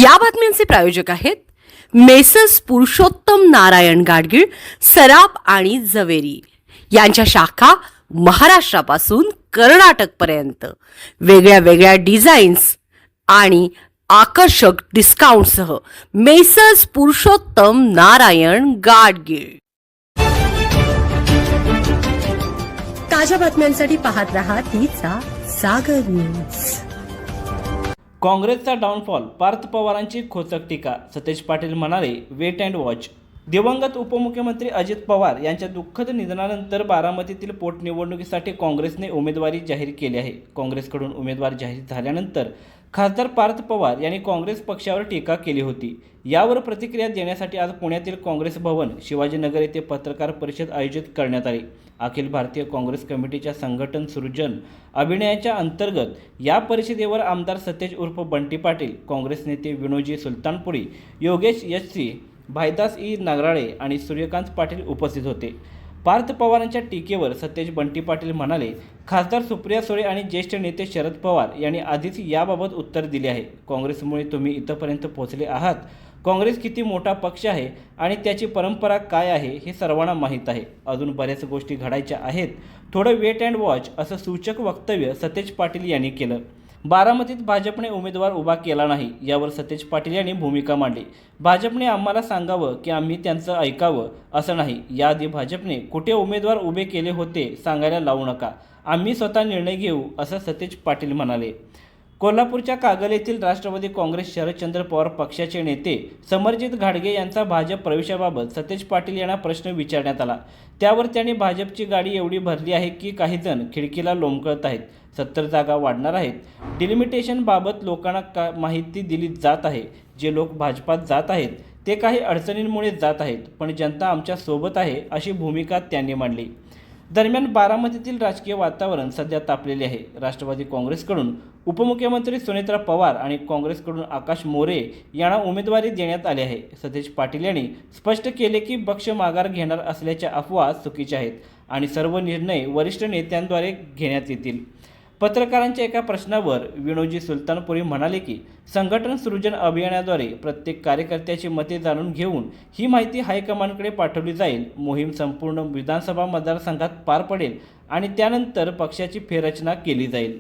या बातम्यांचे प्रायोजक आहेत मेसर्स पुरुषोत्तम नारायण गाडगीळ, सराफ आणि जवेरी यांच्या शाखा महाराष्ट्रापासून कर्नाटकपर्यंत वेगळ्या वेगळ्या डिझाईन्स आणि आकर्षक डिस्काउंटसह मेसर्स पुरुषोत्तम नारायण गाडगीळ। ताज्या बातम्यांसाठी पाहत रहा तिचा सागर न्यूज। काँग्रेसचा डाऊनफॉल, पार्थ पवारांची खोचक टीका। सतेज पाटील म्हणाले, वेट अँड वॉच। दिवंगत उपमुख्यमंत्री अजित पवार यांच्या दुःखद निधनानंतर बारामतीतील पोटनिवडणुकीसाठी काँग्रेसने उमेदवारी जाहीर केली आहे। काँग्रेसकडून उमेदवार जाहीर झाल्यानंतर खासदार पार्थ पवार यांनी काँग्रेस पक्षावर टीका केली होती। यावर प्रतिक्रिया देण्यासाठी आज पुण्यातील काँग्रेस भवन शिवाजीनगर येथे पत्रकार परिषद आयोजित करण्यात आली। अखिल भारतीय काँग्रेस कमिटीच्या संघटन सृजन अभियानाच्या अंतर्गत या परिषदेवर आमदार सतेज उर्फ बंटी पाटील, काँग्रेस नेते विनोजी सुलतानपुरी, योगेश एस.सी, भाईदास ई नगराळे आणि सूर्यकांत पाटील उपस्थित होते। पार्थ पवारांच्या टीकेवर सतेज बंटी पाटील म्हणाले, खासदार सुप्रिया सुळे आणि ज्येष्ठ नेते शरद पवार यांनी आधीच याबाबत उत्तर दिले आहे। काँग्रेसमुळे तुम्ही इथपर्यंत पोहोचले आहात। काँग्रेस किती मोठा पक्ष आहे आणि त्याची परंपरा काय आहे हे सर्वांना माहीत आहे। अजून बऱ्याच गोष्टी घडायच्या आहेत, थोडं वेट अँड वॉच असं सूचक वक्तव्य सतेज पाटील यांनी केलं। बारामतीत भाजपने उमेदवार उभा केला नाही, यावर सतेज पाटील यांनी भूमिका मांडली। भाजपने आम्हाला सांगावं की आम्ही त्यांचं ऐकावं असं नाही। याआधी भाजपने कुठे उमेदवार उभे केले होते सांगायला लावू नका, आम्ही स्वतः निर्णय घेऊ असं सतेज पाटील म्हणाले। कोल्हापूरच्या कागल येथील राष्ट्रवादी काँग्रेस शरदचंद्र पवार पक्षाचे नेते समरजित घाडगे यांचा भाजप प्रवेशाबाबत सतेज पाटील यांना प्रश्न विचारण्यात आला। त्यावर त्यांनी भाजपची गाडी एवढी भरली आहे की काही जण खिडकीला लोंबकळत आहेत, 70 जागा वाढणार आहेत, डिलिमिटेशनबाबत लोकांना माहिती दिली जात आहे। जे लोक भाजपात जात आहेत ते काही अडचणींमुळे जात आहेत, पण जनता आमच्या सोबत आहे अशी भूमिका त्यांनी मांडली। दरम्यान बारामतीतील राजकीय वातावरण सध्या तापलेले आहे। राष्ट्रवादी काँग्रेसकडून उपमुख्यमंत्री सुनेत्रा पवार आणि काँग्रेसकडून आकाश मोरे यांना उमेदवारी देण्यात आली आहे। सतेज पाटील यांनी स्पष्ट केले की पक्ष माघार घेणार असल्याच्या अफवा चुकीच्या आहेत आणि सर्व निर्णय वरिष्ठ नेत्यांद्वारे घेण्यात येतील। पत्रकारांच्या एका प्रश्नावर विनोजी सुलतानपुरी म्हणाले की संघटन सृजन अभियानाद्वारे प्रत्येक कार्यकर्त्याची मते जाणून घेऊन ही माहिती हायकमांडकडे पाठवली जाईल। मोहीम संपूर्ण विधानसभा मतदारसंघात पार पडेल आणि त्यानंतर पक्षाची फेररचना केली जाईल।